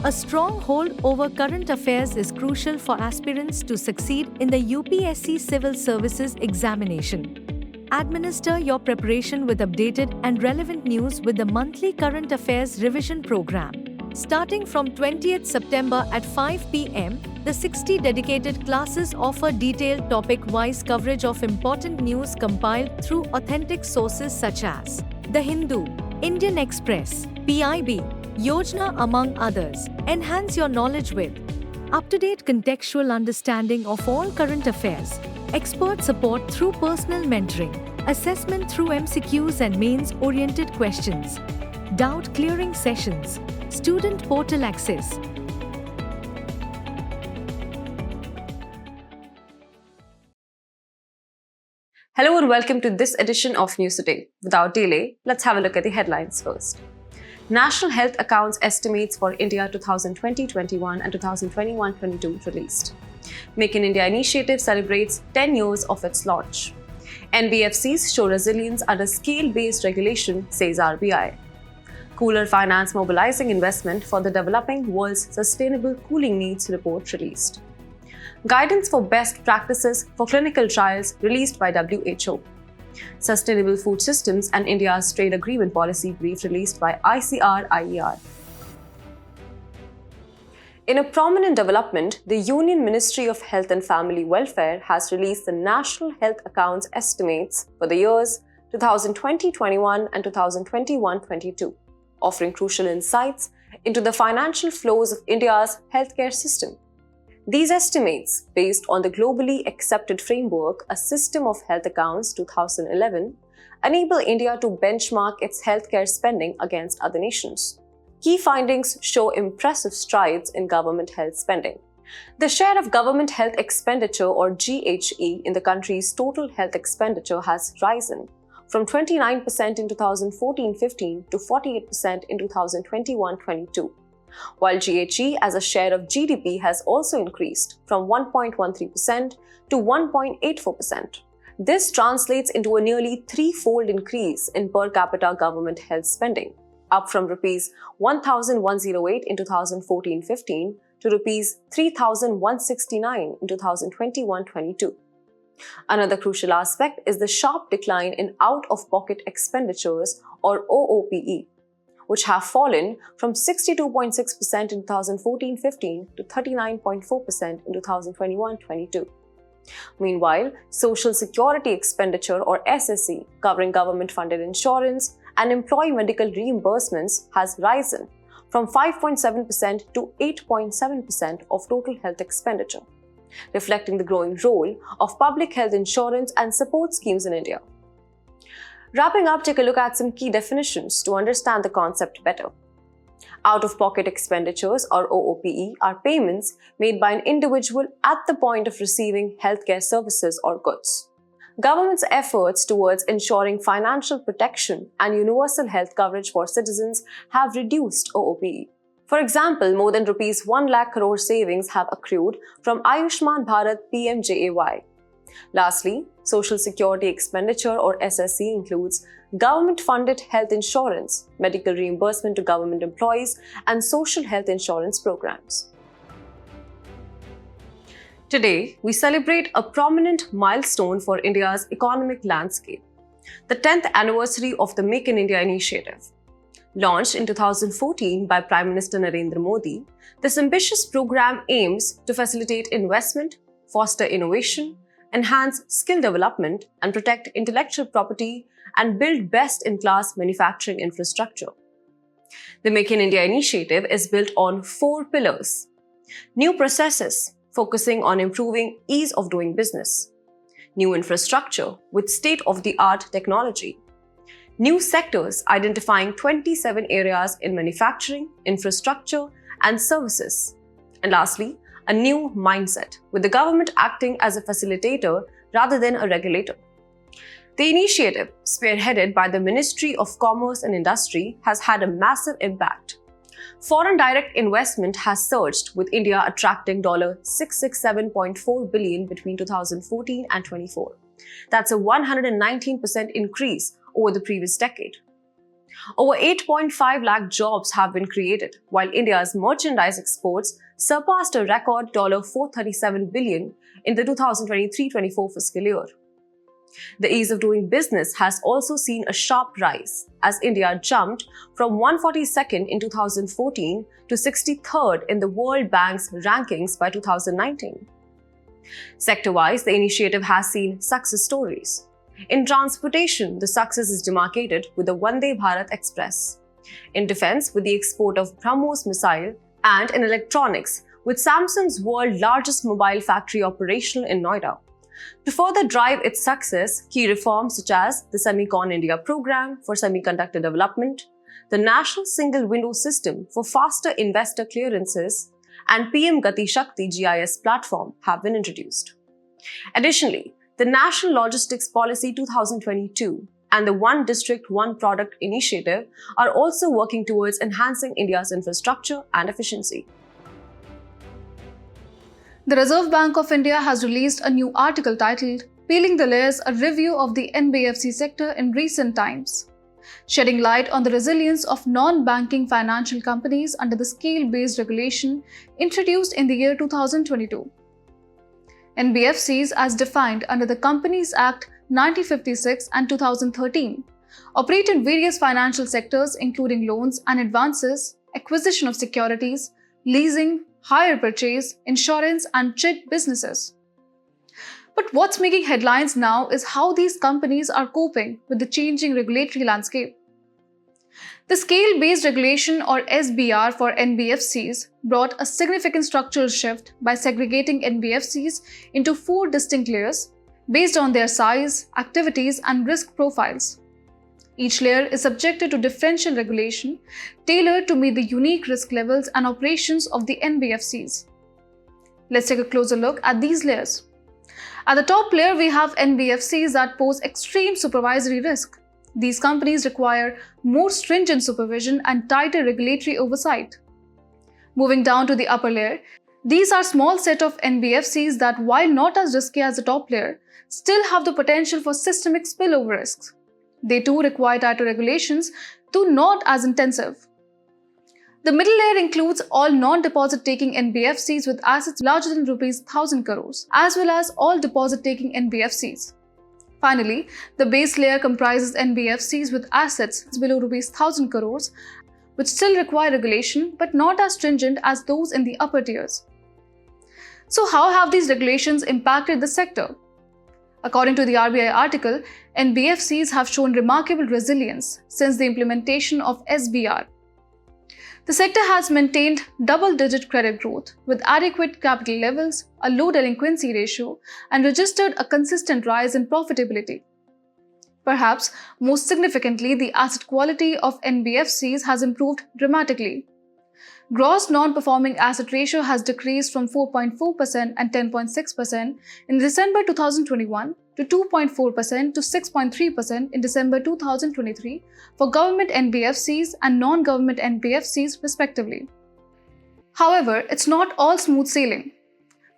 A strong hold over current affairs is crucial for aspirants to succeed in the UPSC Civil Services examination. Administer your preparation with updated and relevant news with the monthly Current Affairs Revision Program. Starting from 20th September at 5 p.m., the 60 dedicated classes offer detailed topic-wise coverage of important news compiled through authentic sources such as The Hindu, Indian Express, PIB, Yojana, among others. Enhance your knowledge with up-to-date contextual understanding of all current affairs, expert support through personal mentoring, assessment through MCQs and mains-oriented questions, doubt-clearing sessions, student portal access. Hello and welcome to this edition of News Today. Without delay, let's have a look at the headlines first. National Health Accounts Estimates for India 2020-21 and 2021-22 released. Make in India initiative celebrates 10 years of its launch. NBFCs show resilience under scale-based regulation, says RBI. Cooler Finance mobilizing investment for the developing world's sustainable cooling needs report released. Guidance for best practices for clinical trials released by WHO. Sustainable Food Systems and India's Trade Agreement Policy brief released by ICR-IER. In a prominent development, the Union Ministry of Health and Family Welfare has released the National Health Accounts Estimates for the years 2020-21 and 2021-22, offering crucial insights into the financial flows of India's healthcare system. These estimates, based on the globally accepted framework, a System of Health Accounts 2011, enable India to benchmark its healthcare spending against other nations. Key findings show impressive strides in government health spending. The share of government health expenditure, or GHE, in the country's total health expenditure has risen from 29% in 2014-15 to 48% in 2021-22. While GHE as a share of GDP has also increased from 1.13% to 1.84%. This translates into a nearly threefold increase in per capita government health spending, up from Rs 1,108 in 2014-15 to Rs 3,169 in 2021-22. Another crucial aspect is the sharp decline in out-of-pocket expenditures, or OOPE, which have fallen from 62.6% in 2014-15 to 39.4% in 2021-22. Meanwhile, Social Security expenditure, or SSE, covering government-funded insurance and employee medical reimbursements, has risen from 5.7% to 8.7% of total health expenditure, reflecting the growing role of public health insurance and support schemes in India. Wrapping up, take a look at some key definitions to understand the concept better. Out-of-pocket expenditures, or OOPE, are payments made by an individual at the point of receiving healthcare services or goods. Government's efforts towards ensuring financial protection and universal health coverage for citizens have reduced OOPE. For example, more than Rs 1 lakh crore savings have accrued from Ayushman Bharat PMJAY. Lastly, Social Security expenditure, or SSE, includes government-funded health insurance, medical reimbursement to government employees, and social health insurance programs. Today, we celebrate a prominent milestone for India's economic landscape, the 10th anniversary of the Make in India initiative. Launched in 2014 by Prime Minister Narendra Modi, this ambitious program aims to facilitate investment, foster innovation, enhance skill development, and protect intellectual property and build best-in-class manufacturing infrastructure. The Make in India initiative is built on 4 pillars. New processes, focusing on improving ease of doing business. New infrastructure with state-of-the-art technology. New sectors, identifying 27 areas in manufacturing, infrastructure, and services. And lastly, a new mindset, with the government acting as a facilitator rather than a regulator. The initiative, spearheaded by the Ministry of Commerce and Industry, has had a massive impact. Foreign direct investment has surged, with India attracting $667.4 billion between 2014 and 24. That's a 119% increase over the previous decade. Over 8.5 lakh jobs have been created, while India's merchandise exports surpassed a record $437 billion in the 2023-24 fiscal year. The ease of doing business has also seen a sharp rise, as India jumped from 142nd in 2014 to 63rd in the World Bank's rankings by 2019. Sector-wise, the initiative has seen success stories. In transportation, the success is demarcated with the Vande Bharat Express. In defense, with the export of BrahMos missile, and in electronics, with Samsung's world's largest mobile factory operational in Noida. To further drive its success, key reforms such as the Semicon India program for semiconductor development, the National Single Window System for faster investor clearances, and PM Gati Shakti GIS platform have been introduced. Additionally, the National Logistics Policy 2022 and the One District, One Product initiative are also working towards enhancing India's infrastructure and efficiency. The Reserve Bank of India has released a new article titled Peeling the Layers, a review of the NBFC sector in recent times, shedding light on the resilience of non-banking financial companies under the scale-based regulation introduced in the year 2022. NBFCs, as defined under the Companies Act 1956 and 2013, operate in various financial sectors including loans and advances, acquisition of securities, leasing, hire purchase, insurance, and chit businesses. But what's making headlines now is how these companies are coping with the changing regulatory landscape. The Scale-Based Regulation, or SBR, for NBFCs brought a significant structural shift by segregating NBFCs into 4 distinct layers based on their size, activities, and risk profiles. Each layer is subjected to differential regulation tailored to meet the unique risk levels and operations of the NBFCs. Let's take a closer look at these layers. At the top layer, we have NBFCs that pose extreme supervisory risk. These companies require more stringent supervision and tighter regulatory oversight. Moving down to the upper layer, these are a small set of NBFCs that, while not as risky as the top layer, still have the potential for systemic spillover risks. They too require tighter regulations, though not as intensive. The middle layer includes all non-deposit-taking NBFCs with assets larger than ₹1,000 crores, as well as all deposit-taking NBFCs. Finally, the base layer comprises NBFCs with assets below ₹1,000 crores, which still require regulation but not as stringent as those in the upper tiers. So how have these regulations impacted the sector? According to the RBI article, NBFCs have shown remarkable resilience since the implementation of SBR. The sector has maintained double-digit credit growth with adequate capital levels, a low delinquency ratio, and registered a consistent rise in profitability. Perhaps most significantly, the asset quality of NBFCs has improved dramatically. Gross non-performing asset ratio has decreased from 4.4% and 10.6% in December 2021 to 2.4% to 6.3% in December 2023 for government NBFCs and non-government NBFCs respectively. However, it's not all smooth sailing.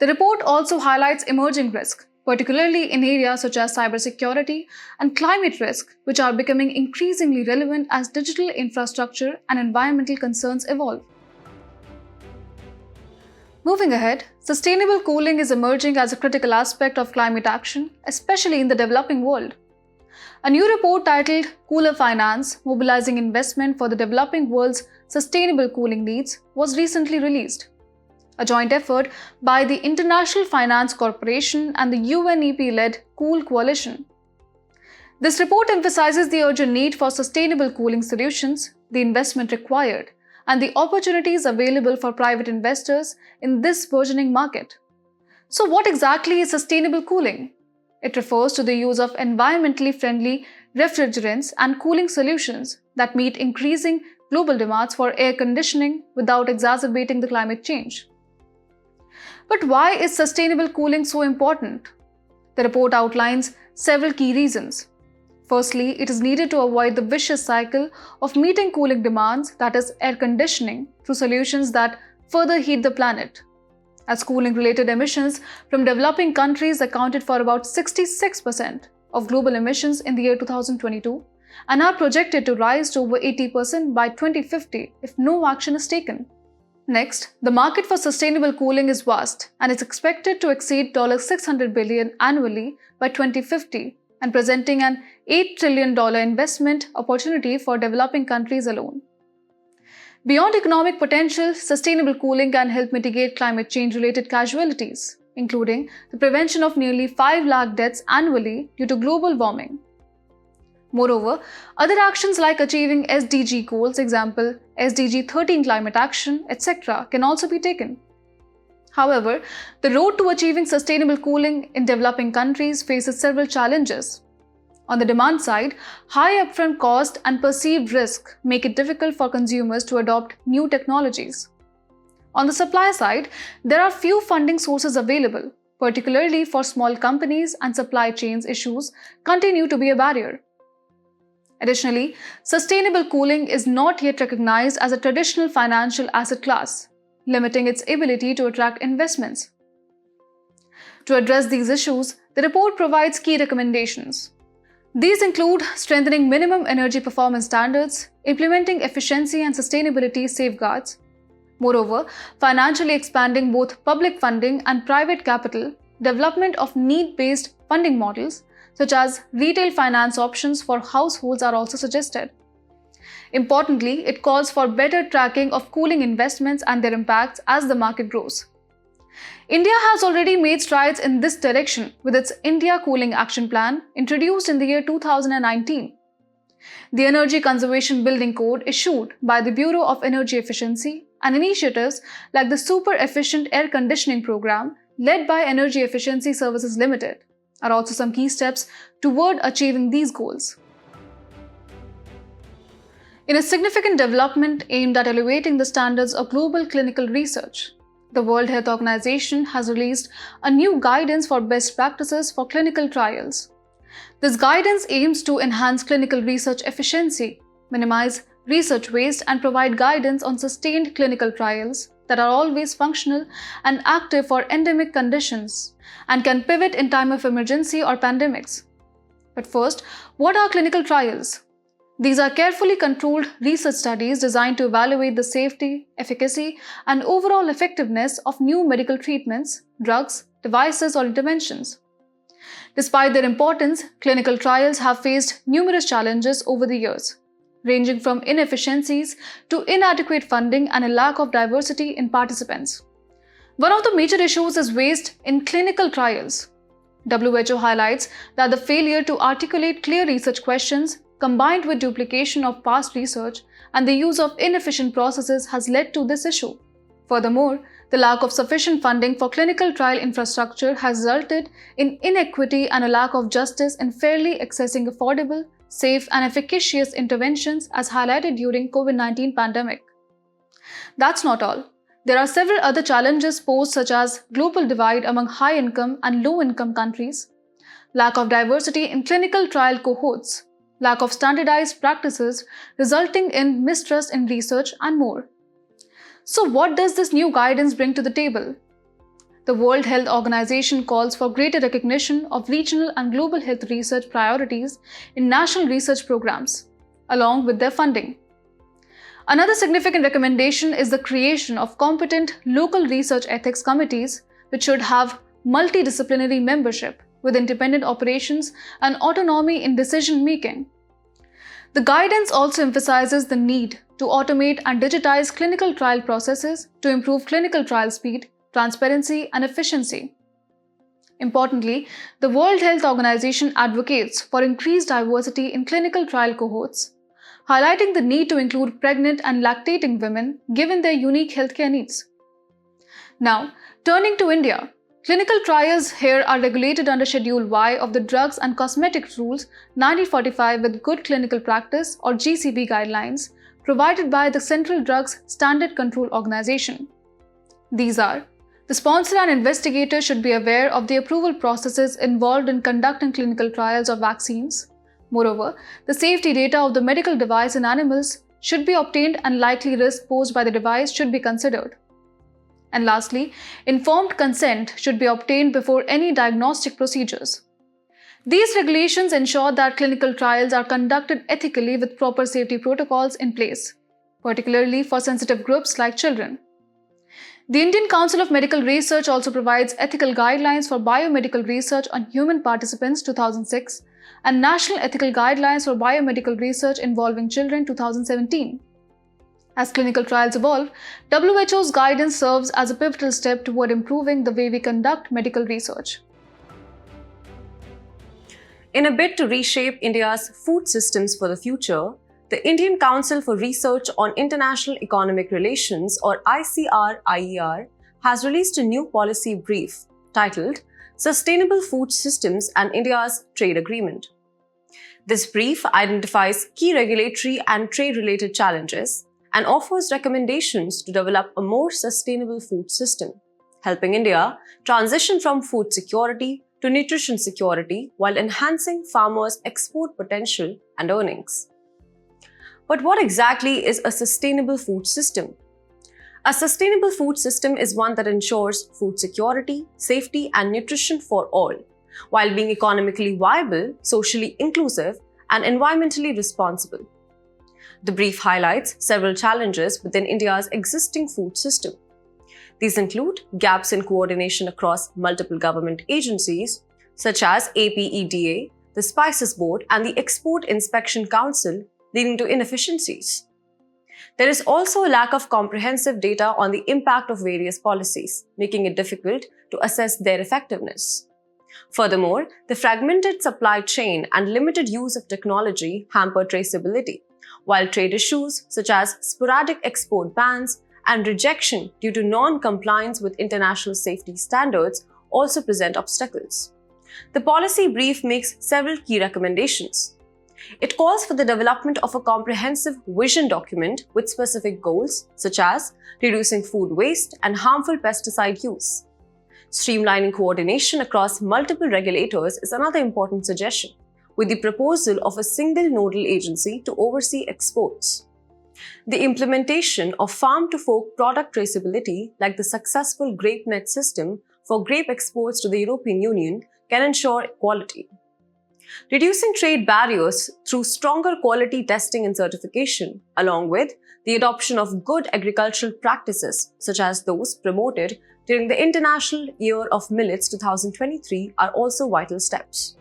The report also highlights emerging risk, particularly in areas such as cybersecurity and climate risk, which are becoming increasingly relevant as digital infrastructure and environmental concerns evolve. Moving ahead, sustainable cooling is emerging as a critical aspect of climate action, especially in the developing world. A new report titled Cooler Finance: Mobilizing Investment for the Developing World's Sustainable Cooling Needs was recently released, a joint effort by the International Finance Corporation and the UNEP-led Cool Coalition. This report emphasizes the urgent need for sustainable cooling solutions, the investment required, and the opportunities available for private investors in this burgeoning market. So what exactly is sustainable cooling? It refers to the use of environmentally friendly refrigerants and cooling solutions that meet increasing global demands for air conditioning without exacerbating the climate change. But why is sustainable cooling so important? The report outlines several key reasons. Firstly, it is needed to avoid the vicious cycle of meeting cooling demands, that is, air conditioning, through solutions that further heat the planet. As cooling-related emissions from developing countries accounted for about 66% of global emissions in the year 2022, and are projected to rise to over 80% by 2050 if no action is taken. Next, the market for sustainable cooling is vast and is expected to exceed $600 billion annually by 2050 and presenting an $8 trillion investment opportunity for developing countries alone. Beyond economic potential, sustainable cooling can help mitigate climate change-related casualties, including the prevention of nearly 5 lakh deaths annually due to global warming. Moreover, other actions like achieving SDG goals, example SDG 13 climate action, etc., can also be taken. However, the road to achieving sustainable cooling in developing countries faces several challenges. On the demand side, high upfront cost and perceived risk make it difficult for consumers to adopt new technologies. On the supply side, there are few funding sources available, particularly for small companies, and supply chains issues continue to be a barrier. Additionally, sustainable cooling is not yet recognized as a traditional financial asset class, limiting its ability to attract investments. To address these issues, the report provides key recommendations. These include strengthening minimum energy performance standards, implementing efficiency and sustainability safeguards. Moreover, financially expanding both public funding and private capital, development of need-based funding models, such as retail finance options for households, are also suggested. Importantly, it calls for better tracking of cooling investments and their impacts as the market grows. India has already made strides in this direction with its India Cooling Action Plan, introduced in the year 2019. The Energy Conservation Building Code issued by the Bureau of Energy Efficiency and initiatives like the Super Efficient Air Conditioning Program led by Energy Efficiency Services Limited are also some key steps toward achieving these goals. In a significant development aimed at elevating the standards of global clinical research, the World Health Organization has released a new guidance for best practices for clinical trials. This guidance aims to enhance clinical research efficiency, minimize research waste, and provide guidance on sustained clinical trials that are always functional and active for endemic conditions and can pivot in time of emergency or pandemics. But first, what are clinical trials? These are carefully controlled research studies designed to evaluate the safety, efficacy, and overall effectiveness of new medical treatments, drugs, devices, or interventions. Despite their importance, clinical trials have faced numerous challenges over the years, ranging from inefficiencies to inadequate funding and a lack of diversity in participants. One of the major issues is waste in clinical trials. WHO highlights that the failure to articulate clear research questions combined with duplication of past research and the use of inefficient processes has led to this issue. Furthermore, the lack of sufficient funding for clinical trial infrastructure has resulted in inequity and a lack of justice in fairly accessing affordable, safe, and efficacious interventions as highlighted during COVID-19 pandemic. That's not all. There are several other challenges posed, such as global divide among high-income and low-income countries, lack of diversity in clinical trial cohorts, lack of standardized practices resulting in mistrust in research, and more. So what does this new guidance bring to the table? The World Health Organization calls for greater recognition of regional and global health research priorities in national research programs, along with their funding. Another significant recommendation is the creation of competent local research ethics committees, which should have multidisciplinary membership with independent operations and autonomy in decision-making. The guidance also emphasizes the need to automate and digitize clinical trial processes to improve clinical trial speed, transparency, and efficiency. Importantly, the World Health Organization advocates for increased diversity in clinical trial cohorts, highlighting the need to include pregnant and lactating women given their unique healthcare needs. Now, turning to India, clinical trials here are regulated under Schedule Y of the Drugs and Cosmetics Rules 1945 with Good Clinical Practice or GCP guidelines provided by the Central Drugs Standard Control Organization. These are: the sponsor and investigator should be aware of the approval processes involved in conducting clinical trials of vaccines. Moreover, the safety data of the medical device in animals should be obtained and likely risk posed by the device should be considered. And lastly, informed consent should be obtained before any diagnostic procedures. These regulations ensure that clinical trials are conducted ethically with proper safety protocols in place, particularly for sensitive groups like children. The Indian Council of Medical Research also provides ethical guidelines for biomedical research on human participants 2006 and National Ethical Guidelines for Biomedical Research Involving Children 2017. As clinical trials evolve, WHO's guidance serves as a pivotal step toward improving the way we conduct medical research. In a bid to reshape India's food systems for the future, the Indian Council for Research on International Economic Relations, or ICR-IER, has released a new policy brief titled Sustainable Food Systems and India's Trade Agreement. This brief identifies key regulatory and trade-related challenges and offers recommendations to develop a more sustainable food system, helping India transition from food security to nutrition security while enhancing farmers' export potential and earnings. But what exactly is a sustainable food system? A sustainable food system is one that ensures food security, safety, and nutrition for all, while being economically viable, socially inclusive, and environmentally responsible. The brief highlights several challenges within India's existing food system. These include gaps in coordination across multiple government agencies, such as APEDA, the Spices Board, and the Export Inspection Council, leading to inefficiencies. There is also a lack of comprehensive data on the impact of various policies, making it difficult to assess their effectiveness. Furthermore, the fragmented supply chain and limited use of technology hamper traceability, while trade issues such as sporadic export bans and rejection due to non-compliance with international safety standards also present obstacles. The policy brief makes several key recommendations. It calls for the development of a comprehensive vision document with specific goals, such as reducing food waste and harmful pesticide use. Streamlining coordination across multiple regulators is another important suggestion, with the proposal of a single nodal agency to oversee exports. The implementation of farm-to-fork product traceability, like the successful GrapeNet system for grape exports to the European Union, can ensure quality. Reducing trade barriers through stronger quality testing and certification, along with the adoption of good agricultural practices, such as those promoted during the International Year of Millets 2023, are also vital steps.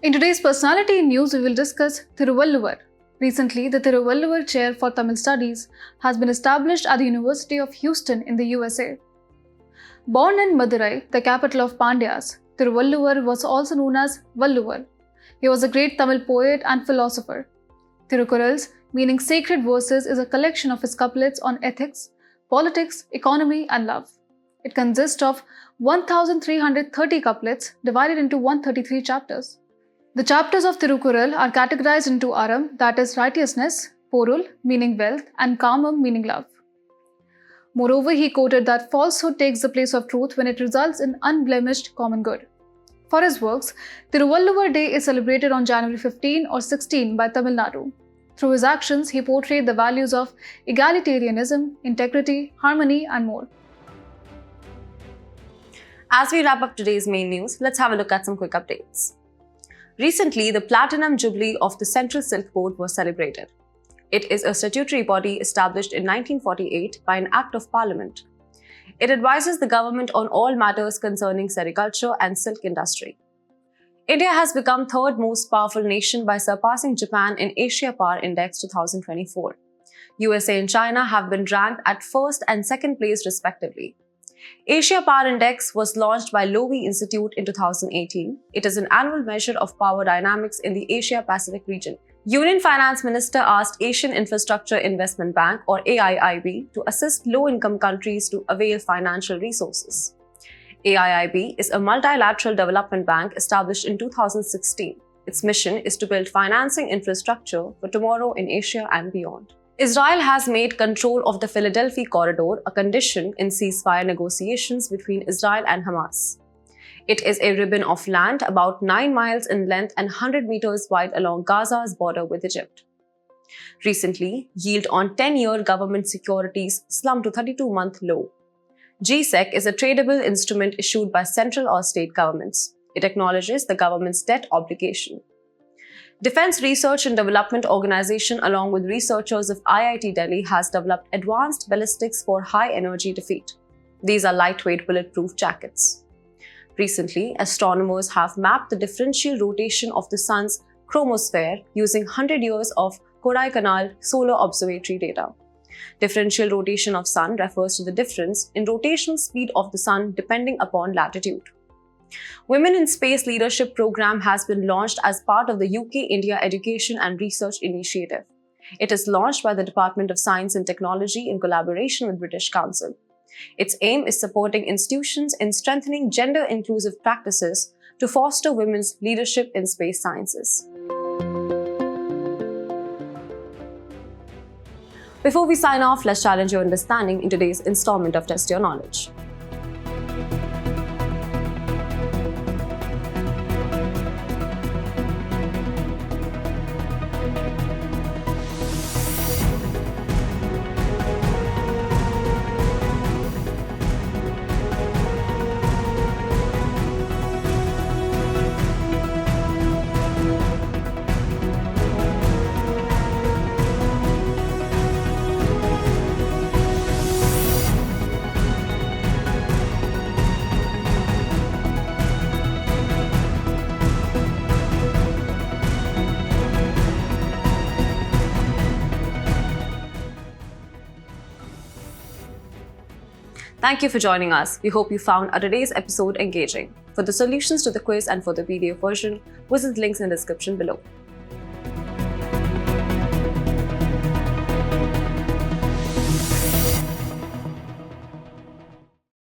In today's personality news, we will discuss Thiruvalluvar. Recently, the Thiruvalluvar Chair for Tamil Studies has been established at the University of Houston in the USA. Born in Madurai, the capital of Pandyas, Thiruvalluvar was also known as Valluvar. He was a great Tamil poet and philosopher. Thirukurals, meaning sacred verses, is a collection of his couplets on ethics, politics, economy, and love. It consists of 1,330 couplets divided into 133 chapters. The chapters of Thirukural are categorized into Aram, that is righteousness, Porul, meaning wealth, and Kamam, meaning love. Moreover, he quoted that falsehood takes the place of truth when it results in unblemished common good. For his works, Thiruvalluvar Day is celebrated on January 15 or 16 by Tamil Nadu. Through his actions, he portrayed the values of egalitarianism, integrity, harmony, and more. As we wrap up today's main news, let's have a look at some quick updates. Recently, the Platinum Jubilee of the Central Silk Board was celebrated. It is a statutory body established in 1948 by an Act of Parliament. It advises the government on all matters concerning sericulture and silk industry. India has become third most powerful nation by surpassing Japan in Asia Power Index 2024. USA and China have been ranked at first and second place respectively. Asia Power Index was launched by Lowy Institute in 2018. It is an annual measure of power dynamics in the Asia-Pacific region. Union Finance Minister asked Asian Infrastructure Investment Bank, or AIIB, to assist low-income countries to avail financial resources. AIIB is a multilateral development bank established in 2016. Its mission is to build financing infrastructure for tomorrow in Asia and beyond. Israel has made control of the Philadelphia corridor a condition in ceasefire negotiations between Israel and Hamas. It is a ribbon of land about 9 miles in length and 100 meters wide along Gaza's border with Egypt. Recently, yield on 10-year government securities slumped to 32-month low. GSEC is a tradable instrument issued by central or state governments. It acknowledges the government's debt obligation. Defense Research and Development Organization, along with researchers of IIT Delhi, has developed advanced ballistics for high-energy defeat. These are lightweight bulletproof jackets. Recently, astronomers have mapped the differential rotation of the Sun's chromosphere using 100 years of Kodaikanal solar observatory data. Differential rotation of Sun refers to the difference in rotational speed of the Sun depending upon latitude. Women in Space Leadership Program has been launched as part of the UK-India Education and Research Initiative. It is launched by the Department of Science and Technology in collaboration with British Council. Its aim is supporting institutions in strengthening gender-inclusive practices to foster women's leadership in space sciences. Before we sign off, let's challenge your understanding in today's installment of Test Your Knowledge. Thank you for joining us. We hope you found our today's episode engaging. For the solutions to the quiz and for the PDF version, visit the links in the description below.